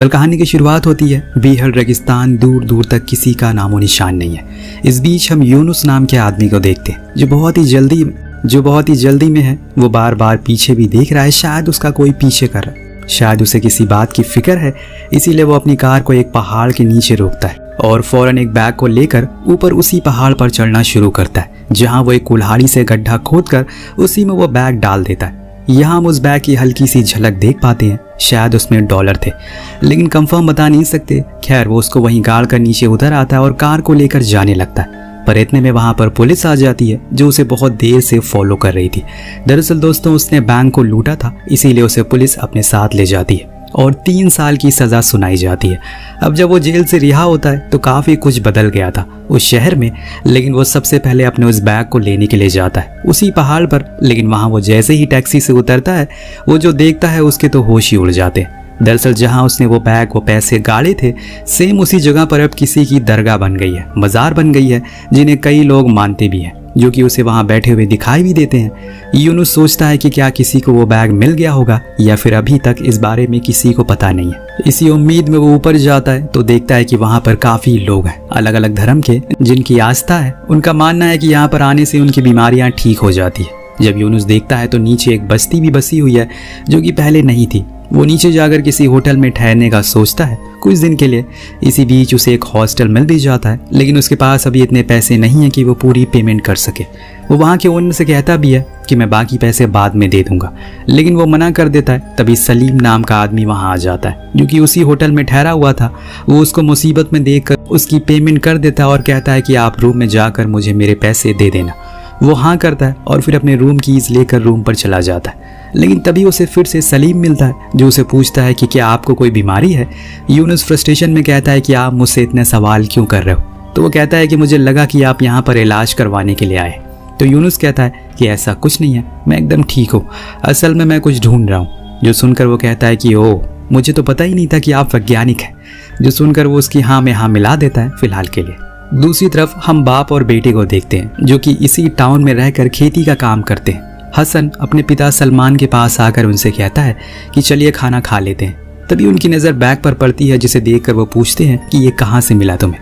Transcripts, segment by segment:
कल कहानी की शुरुआत होती है बेहद रेगिस्तान, दूर दूर तक किसी का नामो निशान नहीं है। इस बीच हम यूनुस नाम के आदमी को देखते हैं जो बहुत ही जल्दी में है। वो बार बार पीछे भी देख रहा है, शायद उसका कोई पीछे कर रहा है, शायद उसे किसी बात की फिक्र है। इसीलिए वो अपनी कार को एक पहाड़ के नीचे रोकता है और फौरन एक बैग को लेकर ऊपर उसी पहाड़ पर चढ़ना शुरू करता है, जहाँ वो एक कुल्हाड़ी से गड्ढा खोदकर उसी में वो बैग डाल देता है। यहाँ हम उस बैग की हल्की सी झलक देख पाते हैं, शायद उसमें डॉलर थे, लेकिन कंफर्म बता नहीं सकते। खैर वो उसको वहीं गाड़ कर नीचे उतर आता है और कार को लेकर जाने लगता है, पर इतने में वहां पर पुलिस आ जाती है जो उसे बहुत देर से फॉलो कर रही थी। दरअसल दोस्तों उसने बैंक को लूटा था, इसीलिए उसे पुलिस अपने साथ ले जाती है और 3 साल की सजा सुनाई जाती है। अब जब वो जेल से रिहा होता है तो काफी कुछ बदल गया था उस शहर में, लेकिन वो सबसे पहले अपने उस बैग को लेने के लिए जाता है उसी पहाड़ पर। लेकिन वहां वो जैसे ही टैक्सी से उतरता है, वो जो देखता है उसके तो होश ही उड़ जाते हैं। दरअसल जहां उसने वो बैग वो पैसे गाड़े थे, सेम उसी जगह पर अब किसी की दरगाह बन गई है, मज़ार बन गई है, जिन्हें कई लोग मानते भी हैं, जो कि उसे वहां बैठे हुए दिखाई भी देते हैं। यूनुस सोचता है कि क्या किसी को वो बैग मिल गया होगा या फिर अभी तक इस बारे में किसी को पता नहीं है। इसी उम्मीद में वो ऊपर जाता है तो देखता है कि वहां पर काफी लोग हैं, अलग अलग धर्म के, जिनकी आस्था है। उनका मानना है कि यहाँ पर आने से उनकी बीमारियां ठीक हो जाती है। जब यूनुस देखता है तो नीचे एक बस्ती भी बसी हुई है जो कि पहले नहीं थी। वो नीचे जाकर किसी होटल में ठहरने का सोचता है कुछ दिन के लिए। इसी बीच उसे एक हॉस्टल मिल भी जाता है, लेकिन उसके पास अभी इतने पैसे नहीं है कि वो पूरी पेमेंट कर सके। वो वहाँ के ओनर से कहता भी है कि मैं बाकी पैसे बाद में दे दूंगा, लेकिन वो मना कर देता है। तभी सलीम नाम का आदमी वहाँ आ जाता है जो कि उसी होटल में ठहरा हुआ था। वो उसको मुसीबत में देखकर उसकी पेमेंट कर देता है और कहता है कि आप रूम में जाकर मुझे मेरे पैसे दे देना। वो हाँ करता है और फिर अपने रूम कीज लेकर रूम पर चला जाता है। लेकिन तभी उसे फिर से सलीम मिलता है जो उसे पूछता है कि क्या आपको कोई बीमारी है। यूनुस फ्रस्ट्रेशन में कहता है कि आप मुझसे इतने सवाल क्यों कर रहे हो। तो वो कहता है कि मुझे लगा कि आप यहाँ पर इलाज करवाने के लिए आए। तो यूनुस कहता है कि ऐसा कुछ नहीं है, मैं एकदम ठीक हूँ, असल में मैं कुछ ढूंढ रहा हूँ। जो सुनकर वो कहता है कि ओह, मुझे तो पता ही नहीं था कि आप वैज्ञानिक हैं। जो सुनकर वो उसकी हाँ में हाँ मिला देता है फिलहाल के लिए। दूसरी तरफ हम बाप और बेटे को देखते हैं जो कि इसी टाउन में रहकर खेती का काम करते हैं। हसन अपने पिता सलमान के पास आकर उनसे कहता है कि चलिए खाना खा लेते हैं। तभी उनकी नज़र बैग पर पड़ती है, जिसे देखकर वो पूछते हैं कि ये कहाँ से मिला तुम्हें।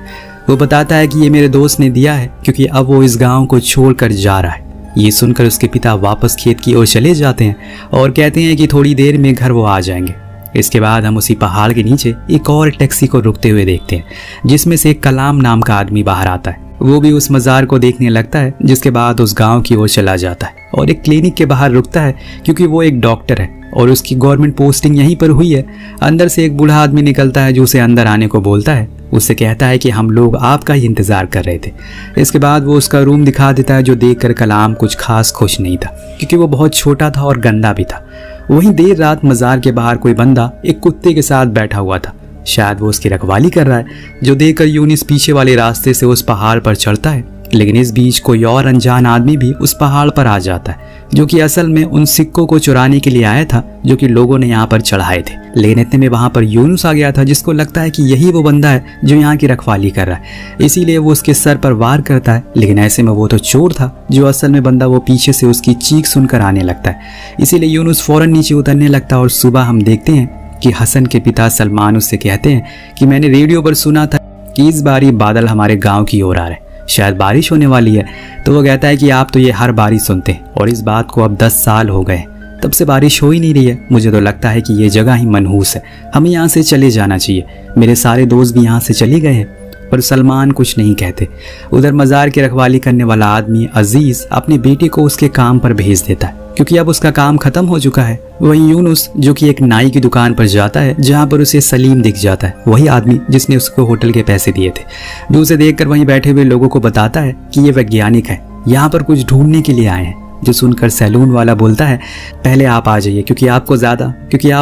वो बताता है कि ये मेरे दोस्त ने दिया है क्योंकि अब वो इस गांव को छोड़कर जा रहा है। ये सुनकर उसके पिता वापस खेत की ओर चले जाते हैं और कहते हैं कि थोड़ी देर में घर वो आ जाएंगे। इसके बाद हम उसी पहाड़ के नीचे एक और टैक्सी को रुकते हुए देखते हैं, जिसमें से एक कलाम नाम का आदमी बाहर आता है। वो भी उस मज़ार को देखने लगता है, जिसके बाद उस गांव की ओर चला जाता है और एक क्लिनिक के बाहर रुकता है क्योंकि वो एक डॉक्टर है और उसकी गवर्नमेंट पोस्टिंग यहीं पर हुई है। अंदर से एक बूढ़ा आदमी निकलता है जो उसे अंदर आने को बोलता है। उससे कहता है कि हम लोग आपका ही इंतजार कर रहे थे। इसके बाद वो उसका रूम दिखा देता है, जो देखकर कलाम कुछ खास खुश नहीं था क्योंकि वो बहुत छोटा था और गंदा भी था। वहीं देर रात मज़ार के बाहर कोई बंदा एक कुत्ते के साथ बैठा हुआ था, शायद वो उसकी रखवाली कर रहा है। जो देखकर यूनुस पीछे वाले रास्ते से उस पहाड़ पर चढ़ता है, लेकिन इस बीच कोई और अनजान आदमी भी उस पहाड़ पर आ जाता है, जो कि असल में उन सिक्कों को चुराने के लिए आया था जो कि लोगों ने यहाँ पर चढ़ाए थे। लेकिन इतने में वहां पर यूनुस आ गया था, जिसको लगता है कि यही वो बंदा है जो यहाँ की रखवाली कर रहा है। इसीलिए वो उसके सर पर वार करता है, लेकिन ऐसे में वो तो चोर था, जो असल में बंदा वो पीछे से उसकी चीख सुनकर आने लगता है। इसीलिए यूनुस फौरन नीचे उतरने लगता है और सुबह हम देखते हैं कि हसन के पिता सलमान उससे कहते हैं कि मैंने रेडियो पर सुना था कि इस बारी बादल हमारे गांव की ओर आ रहे हैं, शायद बारिश होने वाली है। तो वो कहता है कि आप तो ये हर बारिश सुनते हैं और इस बात को अब 10 साल हो गए, तब से बारिश हो ही नहीं रही है। मुझे तो लगता है कि ये जगह ही मनहूस है, हमें यहाँ से चले जाना चाहिए। मेरे सारे दोस्त भी यहाँ से चले गए हैं। पर सलमान कुछ नहीं कहते। उधर मज़ार की रखवाली करने वाला आदमी अजीज अपने बेटे को उसके काम पर भेज देता है क्योंकि अब उसका काम खत्म हो चुका है। वहीं यूनुस जो कि एक नाई की दुकान पर जाता है, जहां पर उसे सलीम दिख जाता है, वही आदमी जिसने उसको होटल के पैसे दिए थे, जो उसे देखकर वहीं बैठे हुए लोगों को बताता है कि ये वैज्ञानिक है, यहाँ पर कुछ ढूंढने के लिए आए हैं। जो सुनकर सैलून वाला बोलता है पहले आप आ जाइए क्योंकि आप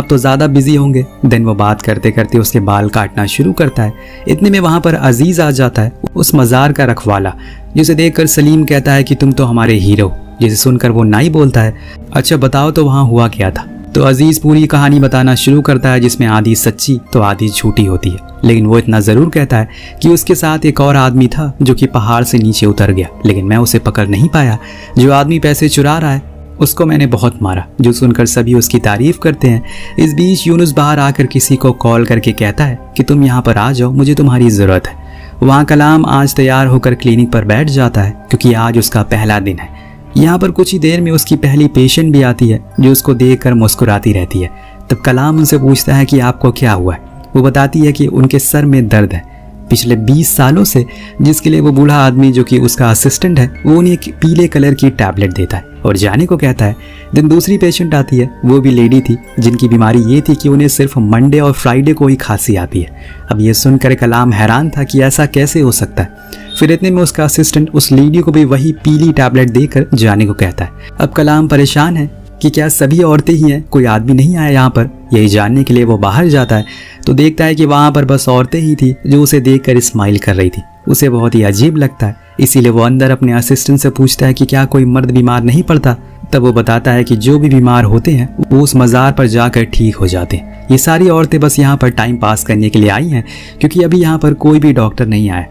तो ज़्यादा बिजी होंगे। देन वो बात करते करते उसके बाल काटना शुरू करता है। इतने में वहाँ पर अजीज आ जाता है, उस मज़ार का रखवाला, जिसे देखकर सलीम कहता है कि तुम तो हमारे हीरो। जिसे सुनकर वो नाई बोलता है अच्छा बताओ तो वहाँ हुआ क्या था। तो अजीज पूरी कहानी बताना शुरू करता है, जिसमें आधी सच्ची तो आधी झूठी होती है। लेकिन वो इतना ज़रूर कहता है कि उसके साथ एक और आदमी था जो कि पहाड़ से नीचे उतर गया, लेकिन मैं उसे पकड़ नहीं पाया। जो आदमी पैसे चुरा रहा है उसको मैंने बहुत मारा, जो सुनकर सभी उसकी तारीफ करते हैं। इस बीच यूनुस बाहर आकर किसी को कॉल करके कहता है कि तुम यहाँ पर आ जाओ, मुझे तुम्हारी ज़रूरत है। वहाँ कलाम आज तैयार होकर क्लिनिक पर बैठ जाता है क्योंकि आज उसका पहला दिन है। यहाँ पर कुछ ही देर में उसकी पहली पेशेंट भी आती है जो उसको देखकर मुस्कुराती रहती है। तब कलाम उनसे पूछता है कि आपको क्या हुआ है। वो बताती है कि उनके सर में दर्द है पिछले 20 सालों से, जिसके लिए वो बूढ़ा आदमी जो कि उसका असिस्टेंट है वो उन्हें एक पीले कलर की टैबलेट देता है और जाने को कहता है। दिन दूसरी पेशेंट आती है, वो भी लेडी थी जिनकी बीमारी ये थी कि उन्हें सिर्फ मंडे और फ्राइडे को ही खांसी आती है। अब ये सुनकर कलाम हैरान था कि ऐसा कैसे हो सकता है। फिर इतने में उसका असिस्टेंट उस लेडी को भी वही पीली टैबलेट देकर जाने को कहता है। अब कलाम परेशान है कि क्या सभी औरतें ही हैं, कोई आदमी नहीं आया यहाँ पर। यही जानने के लिए वो बाहर जाता है तो देखता है कि वहाँ पर बस औरतें ही थी जो उसे देखकर स्माइल कर रही थी। उसे बहुत ही अजीब लगता है, इसीलिए वो अंदर अपने असिस्टेंट से पूछता है कि क्या कोई मर्द बीमार नहीं पड़ता। तब वो बताता है कि जो भी बीमार होते हैं वो उस मज़ार पर जाकर ठीक हो जाते हैं। ये सारी औरतें बस यहाँ पर टाइम पास करने के लिए आई हैं क्योंकि अभी यहाँ पर कोई भी डॉक्टर नहीं आया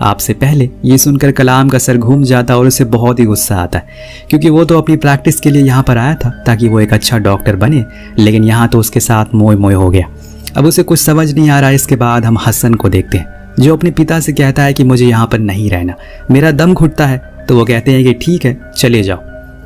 आपसे पहले। ये सुनकर कलाम का सर घूम जाता और उसे बहुत ही गुस्सा आता है क्योंकि वो तो अपनी प्रैक्टिस के लिए यहाँ पर आया था ताकि वो एक अच्छा डॉक्टर बने, लेकिन यहाँ तो उसके साथ मोह मोह हो गया। अब उसे कुछ समझ नहीं आ रहा। इसके बाद हम हसन को देखते हैं जो अपने पिता से कहता है कि मुझे यहाँ पर नहीं रहना, मेरा दम घुटता है। तो वो कहते हैं कि ठीक है चले जाओ,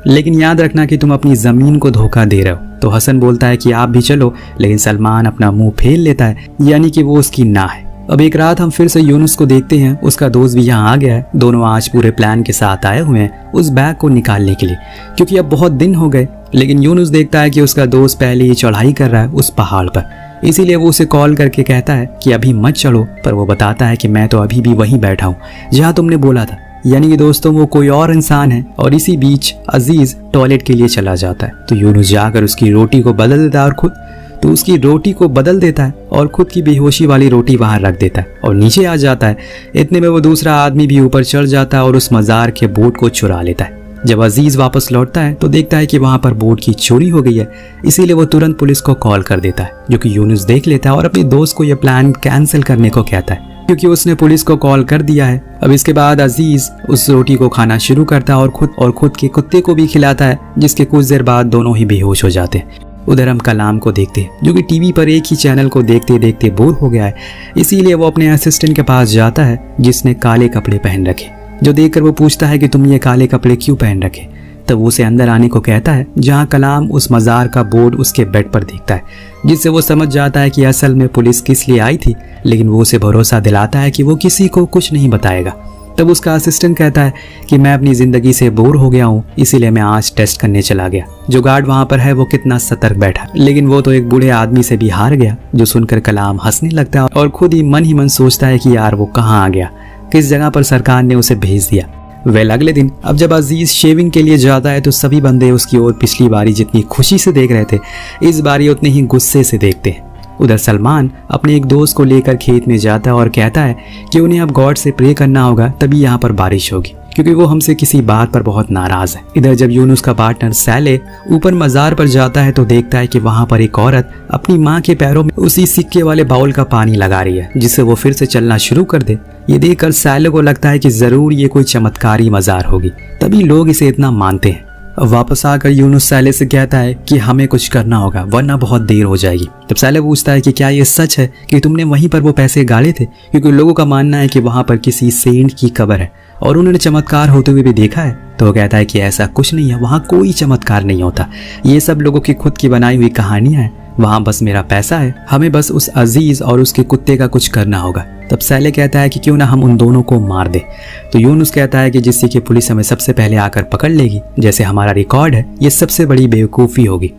लेकिन याद रखना कि तुम अपनी ज़मीन को धोखा दे रहे हो। तो हसन बोलता है कि आप भी चलो, लेकिन सलमान अपना मुंह फेर लेता है, यानी कि वो उसकी ना है। अब एक रात हम फिर से यूनुस को देखते हैं, उसका दोस्त भी यहाँ आ गया है। दोनों आज पूरे प्लान के साथ आए हुए हैं उस बैग को निकालने के लिए क्योंकि अब बहुत दिन हो गए। लेकिन यूनुस देखता है कि उसका दोस्त पहले ही चढ़ाई कर रहा है उस पहाड़ पर, इसीलिए वो उसे कॉल करके कहता है कि अभी मत चलो। पर वो बताता है कि मैं तो अभी भी वहीं बैठा हूँ जहाँ तुमने बोला था, यानी कि दोस्तों वो कोई और इंसान है। और इसी बीच अजीज टॉयलेट के लिए चला जाता है तो यूनुस जाकर उसकी रोटी को बदल देता है और खुद की बेहोशी वाली रोटी वहां रख देता है और नीचे आ जाता है। इतने में वो दूसरा आदमी भी ऊपर चढ़ जाता है और उस मज़ार के बोट को चुरा लेता है। जब अजीज वापस लौटता है तो देखता है कि वहां पर बोट की चोरी हो गई है, इसीलिए वो तुरंत पुलिस को कॉल कर देता है, जो कि यूनुस देख लेता है और अपने दोस्त को यह प्लान कैंसिल करने को कहता है क्योंकि उसने पुलिस को कॉल कर दिया है। अब इसके बाद अजीज उस रोटी को खाना शुरू करता है और खुद के कुत्ते को भी खिलाता है, जिसके कुछ देर बाद दोनों ही बेहोश हो जाते हैं। उधर हम कलाम को देखते हैं जो कि टीवी पर एक ही चैनल को देखते देखते बोर हो गया है, इसीलिए वो अपने असिस्टेंट के पास जाता है जिसने काले कपड़े पहन रखे। जो देखकर वो पूछता है कि तुम ये काले कपड़े क्यों पहन रखे। तब वो उसे अंदर आने को कहता है जहाँ कलाम उस मज़ार का बोर्ड उसके बेड पर देखता है, जिससे वो समझ जाता है कि असल में पुलिस किस लिए आई थी। लेकिन वो उसे भरोसा दिलाता है कि वो किसी को कुछ नहीं बताएगा। तब उसका असिस्टेंट कहता है कि मैं अपनी ज़िंदगी से बोर हो गया हूँ, इसीलिए मैं आज टेस्ट करने चला गया। जो गार्ड वहाँ पर है वो कितना सतर्क बैठा, लेकिन वो तो एक बूढ़े आदमी से भी हार गया। जो सुनकर कलाम हंसने लगता है और खुद ही मन सोचता है कि यार वो कहाँ आ गया, किस जगह पर सरकार ने उसे भेज दिया। वेल अगले दिन अब जब अजीज शेविंग के लिए जाता है तो सभी बंदे उसकी ओर पिछली बारी जितनी खुशी से देख रहे थे इस बारी उतने ही गुस्से से देखते हैं। उधर सलमान अपने एक दोस्त को लेकर खेत में जाता है और कहता है कि उन्हें अब गॉड से प्रे करना होगा, तभी यहाँ पर बारिश होगी, क्योंकि वो हमसे किसी बात पर बहुत नाराज है। इधर जब यूनुस का पार्टनर सैले ऊपर मज़ार पर जाता है तो देखता है कि वहाँ पर एक औरत अपनी माँ के पैरों में उसी सिक्के वाले बाउल का पानी लगा रही है, जिससे वो फिर से चलना शुरू कर दे। ये देखकर सैले को लगता है कि जरूर ये कोई चमत्कारी मज़ार होगी, तभी लोग इसे इतना मानते हैं। वापस आकर यूनुस सैले से कहता है कि हमें कुछ करना होगा वरना बहुत देर हो जाएगी। तब सैले पूछता है कि क्या ये सच है कि तुमने वहीं पर वो पैसे गाड़े थे, क्योंकि लोगों का मानना है कि वहां पर किसी सेंट की कब्र है और उन्होंने चमत्कार होते हुए भी देखा है। तो वो कहता है कि ऐसा कुछ नहीं है, वहाँ कोई चमत्कार नहीं होता, ये सब लोगों की खुद की बनाई हुई कहानियां हैं। वहाँ बस मेरा पैसा है, हमें बस उस अजीज और उसके कुत्ते का कुछ करना होगा। तब सैले कहता है कि क्यों ना हम उन दोनों को मार दे। तो यूनुस कहता है कि जिससे कि पुलिस हमें सबसे पहले आकर पकड़ लेगी, जैसे हमारा रिकॉर्ड है, ये सबसे बड़ी बेवकूफ़ी होगी,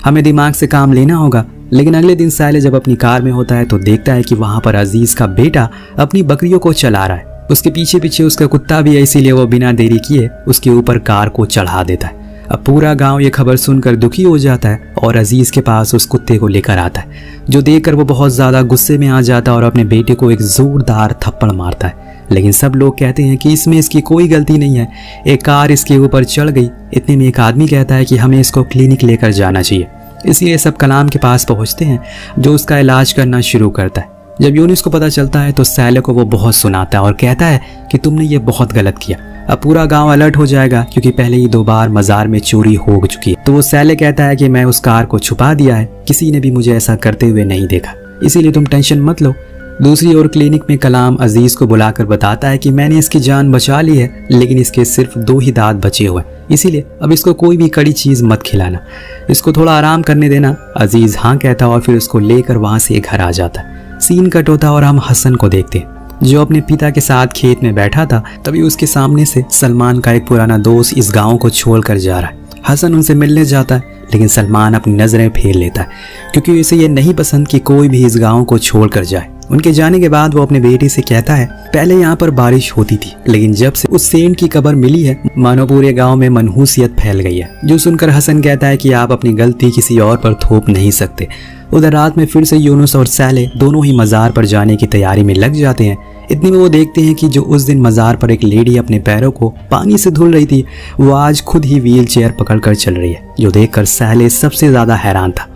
हमें दिमाग से काम लेना होगा। लेकिन अगले दिन सैले जब अपनी कार में होता है तो देखता है कि वहाँ पर अजीज का बेटा अपनी बकरियों को चला रहा है, उसके पीछे पीछे उसका कुत्ता भी है, इसीलिए वो बिना देरी किए उसके ऊपर कार को चढ़ा देता है। अब पूरा गांव ये खबर सुनकर दुखी हो जाता है और अजीज के पास उस कुत्ते को लेकर आता है, जो देखकर वो बहुत ज़्यादा गुस्से में आ जाता है और अपने बेटे को एक ज़ोरदार थप्पड़ मारता है। लेकिन सब लोग कहते हैं कि इसमें इसकी कोई गलती नहीं है, एक कार इसके ऊपर चढ़ गई। इतने में एक आदमी कहता है कि हमें इसको क्लिनिक लेकर जाना चाहिए, इसलिए सब कलाम के पास पहुँचते हैं, जो उसका इलाज करना शुरू करता है। जब यूनुस को पता चलता है तो सैले को वो बहुत सुनाता है और कहता है कि तुमने ये बहुत गलत किया। अब पूरा गांव अलर्ट हो जाएगा क्योंकि पहले ही 2 बार मजार में चोरी हो चुकी है। तो वो सैले कहता है कि मैं उस कार को छुपा दिया है, किसी ने भी मुझे ऐसा करते हुए नहीं देखा, इसीलिए तुम टेंशन मत लो। दूसरी ओर क्लिनिक में कलाम अजीज को बुलाकर बताता है कि मैंने इसकी जान बचा ली है, लेकिन इसके सिर्फ 2 ही दांत बचे हुए, इसीलिए अब इसको कोई भी कड़ी चीज मत खिलाना, इसको थोड़ा आराम करने देना। अजीज हाँ कहता और फिर उसको लेकर वहां से घर आ जाता। सीन कट होता और हम हसन को देखते जो अपने पिता के साथ खेत में बैठा था। तभी उसके सामने से सलमान का एक पुराना दोस्त इस गांव को छोड़कर जा रहा है। हसन उनसे मिलने जाता है, लेकिन सलमान अपनी नजरें फेर लेता है क्योंकि उसे ये नहीं पसंद कि कोई भी इस गांव को छोड़कर जाए। उनके जाने के बाद वो अपने बेटे से कहता है पहले यहाँ पर बारिश होती थी, लेकिन जब से उस सेंट की कब्र मिली है मानो पूरे गांव में मनहूसियत फैल गई है। जो सुनकर हसन कहता है कि आप अपनी गलती किसी और पर थोप नहीं सकते। उधर रात में फिर से यूनुस और सैले दोनों ही मजार पर जाने की तैयारी में लग जाते हैं। इतने में वो देखते हैं कि जो उस दिन मजार पर एक लेडी अपने पैरों को पानी से धुल रही थी, वो आज खुद ही व्हील चेयर पकड़कर चल रही है, जो देखकर सैले सबसे ज्यादा हैरान था।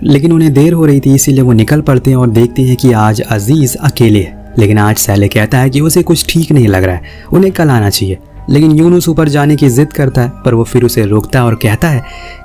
लेकिन उन्हें देर हो रही थी, इसीलिए वो निकल पड़ते हैं और देखते हैं कि आज अजीज अकेले है। लेकिन आज सैले कहता है कि उसे कुछ ठीक नहीं लग रहा है, उन्हें कल आना चाहिए। लेकिन यूनुस ऊपर जाने की जिद करता है, पर वो फिर उसे रोकता है और कहता है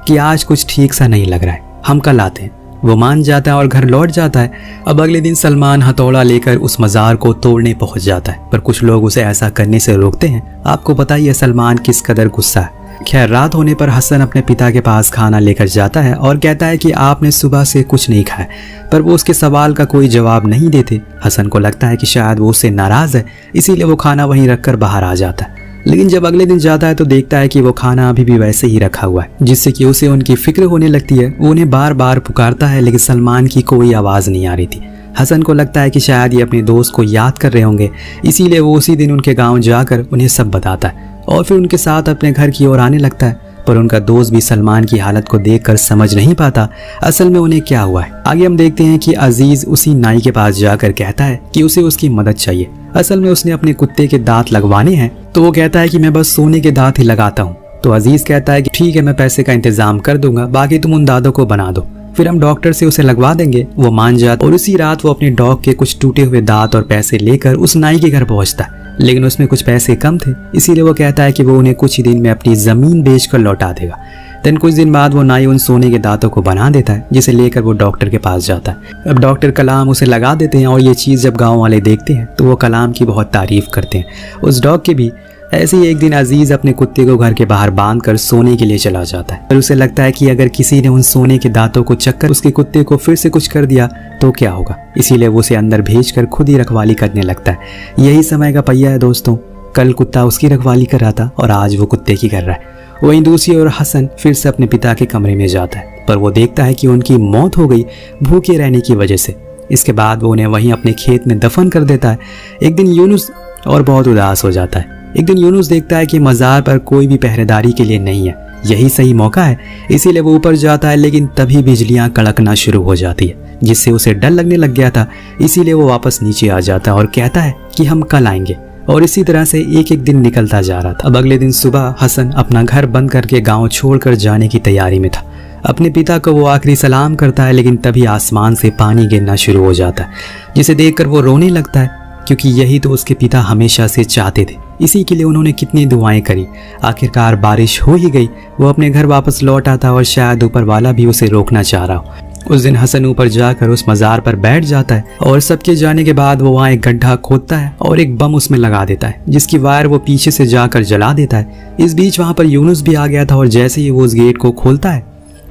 कि आज कुछ ठीक सा नहीं लग रहा है, हम कल आते हैं। वो मान जाता है और घर लौट जाता है। अब अगले दिन सलमान हथौड़ा लेकर उस मजार को तोड़ने पहुंच जाता है, पर कुछ लोग उसे ऐसा करने से रोकते हैं। आपको पता ही है सलमान किस कदर गुस्सा है। खैर रात होने पर हसन अपने पिता के पास खाना लेकर जाता है और कहता है कि आपने सुबह से कुछ नहीं खाया, पर वो उसके सवाल का कोई जवाब नहीं देते। हसन को लगता है कि शायद वो उससे नाराज है, इसीलिए वो खाना वहीं रखकर बाहर आ जाता है। लेकिन जब अगले दिन जाता है तो देखता है कि वो खाना अभी भी वैसे ही रखा हुआ है, जिससे कि उसे उनकी फिक्र होने लगती है। वो उन्हें बार बार पुकारता है, लेकिन सलमान की कोई आवाज़ नहीं आ रही थी। हसन को लगता है कि शायद ये अपने दोस्त को याद कर रहे होंगे, इसीलिए वो उसी दिन उनके गांव जाकर उन्हें सब बताता है और फिर उनके साथ अपने घर की ओर आने लगता है। पर उनका दोस्त भी सलमान की हालत को देखकर समझ नहीं पाता असल में उन्हें क्या हुआ है। आगे हम देखते हैं कि अजीज उसी नाई के पास जाकर कहता है कि उसे उसकी मदद चाहिए। असल में उसने अपने कुत्ते के दांत लगवाने हैं, तो वो कहता है कि मैं बस सोने के दांत ही लगाता हूँ। तो अजीज कहता है कि ठीक है, मैं पैसे का इंतजाम कर दूंगा, बाकी तुम उन दांतों को बना दो, फिर हम डॉक्टर से उसे लगवा देंगे। वो मान जाता और उसी रात वो अपने डॉग के कुछ टूटे हुए दांत और पैसे लेकर उस नाई के घर पहुंचता है। लेकिन उसमें कुछ पैसे कम थे, इसीलिए वो कहता है कि वो उन्हें कुछ ही दिन में अपनी जमीन बेचकर लौटा देगा। देन कुछ दिन बाद वो नाई उन सोने के दांतों को बना देता है, जिसे लेकर वो डॉक्टर के पास जाता है। अब डॉक्टर कलाम उसे लगा देते हैं और ये चीज़ जब गांव वाले देखते हैं तो वो कलाम की बहुत तारीफ करते हैं, उस डॉग की भी। ऐसे ही एक दिन अजीज अपने कुत्ते को घर के बाहर बांधकर सोने के लिए चला जाता है। पर उसे लगता है कि अगर किसी ने उन सोने के दांतों को चक्कर उसके कुत्ते को फिर से कुछ कर दिया तो क्या होगा, इसीलिए वो उसे अंदर भेजकर खुद ही रखवाली करने लगता है। यही समय का पहिया है दोस्तों, कल कुत्ता उसकी रखवाली कर रहा था और आज वो कुत्ते की कर रहा है। वहीं दूसरी ओर हसन फिर से अपने पिता के कमरे में जाता है, पर वो देखता है कि उनकी मौत हो गई भूखे रहने की वजह से। इसके बाद वो उन्हें वहीं अपने खेत में दफन कर देता है। एक दिन यूनुस और बहुत उदास हो जाता है। एक दिन यूनुस देखता है कि मजार पर कोई भी पहरेदारी के लिए नहीं है, यही सही मौका है, इसीलिए वो ऊपर जाता है। लेकिन तभी बिजलियां कड़कना शुरू हो जाती है, जिससे उसे डर लगने लग गया था, इसीलिए वो वापस नीचे आ जाता है और कहता है कि हम कल आएंगे। और इसी तरह से एक एक दिन निकलता जा रहा था। अब अगले दिन सुबह हसन अपना घर बंद करके गांव छोड़कर जाने की तैयारी में था। अपने पिता को वो आखिरी सलाम करता है, लेकिन तभी आसमान से पानी गिरना शुरू हो जाता है, जिसे देखकर वो रोने लगता है, क्योंकि यही तो उसके पिता हमेशा से चाहते थे। इसी के लिए उन्होंने कितनी दुआएं करी। आखिरकार बारिश हो ही गई। वो अपने घर वापस लौट आता और शायद ऊपर वाला भी उसे रोकना चाह रहा हो। उस दिन हसन ऊपर जाकर उस मजार पर बैठ जाता है और सबके जाने के बाद वो वहाँ एक गड्ढा खोदता है और एक बम उसमें लगा देता है, जिसकी वायर वो पीछे से जाकर जला देता है। इस बीच वहाँ पर यूनुस भी आ गया था और जैसे ही वो उस गेट को खोलता है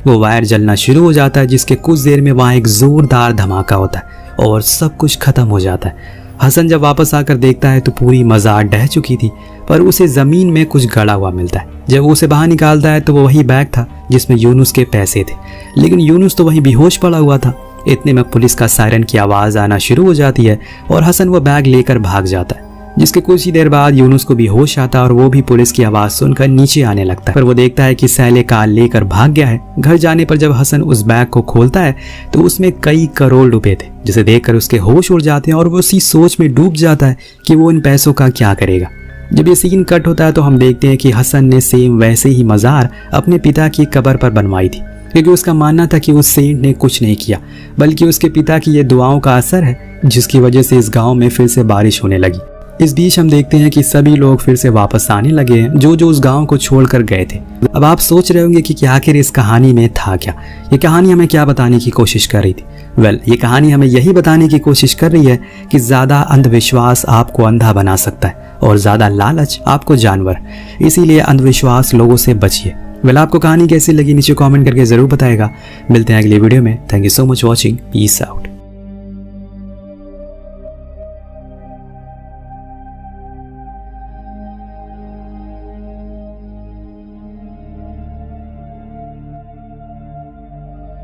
वो वायर जलना शुरू हो जाता है, जिसके कुछ देर में वहाँ एक जोरदार धमाका होता है और सब कुछ खत्म हो जाता है। हसन जब वापस आकर देखता है तो पूरी मजार ढह चुकी थी, पर उसे जमीन में कुछ गड़ा हुआ मिलता है। जब वो उसे बाहर निकालता है तो वो वही बैग था जिसमें यूनुस के पैसे थे, लेकिन यूनुस तो वहीं बेहोश पड़ा हुआ था। इतने में पुलिस का सायरन की आवाज आना शुरू हो जाती है और हसन वो बैग लेकर भाग जाता है, जिसके कुछ ही देर बाद यूनुस को भी होश आता है और वो भी पुलिस की आवाज सुनकर नीचे आने लगता है। पर वो देखता है कि सैले कार लेकर भाग गया है। घर जाने पर जब हसन उस बैग को खोलता है तो उसमें कई करोड़ रुपए थे, जिसे देखकर उसके होश उड़ जाते हैं और वो उसी सोच में डूब जाता है कि वो इन पैसों का क्या करेगा। जब ये सीन कट होता है तो हम देखते हैं कि हसन ने सेम वैसे ही मजार अपने पिता की कब्र पर बनवाई थी। क्योंकि उसका मानना था कि उस सेंट ने कुछ नहीं किया, बल्कि उसके पिता की ये दुआओं का असर है, जिसकी वजह से इस गांव में फिर से बारिश होने लगी। इस बीच हम देखते हैं कि सभी लोग फिर से वापस आने लगे हैं, जो जो उस गांव को छोड़कर गए थे। अब आप सोच रहे होंगे कि आखिर इस कहानी में था क्या, ये कहानी हमें क्या बताने की कोशिश कर रही थी। ये कहानी हमें यही बताने की कोशिश कर रही है कि ज़्यादा अंधविश्वास आपको अंधा बना सकता है और ज़्यादा लालच आपको जानवर। इसीलिए अंधविश्वास लोगों से बचिए। आपको कहानी कैसी लगी नीचे कमेंट करके ज़रूर बताएगा। मिलते हैं अगले वीडियो में। Thank you so much watching. Peace out.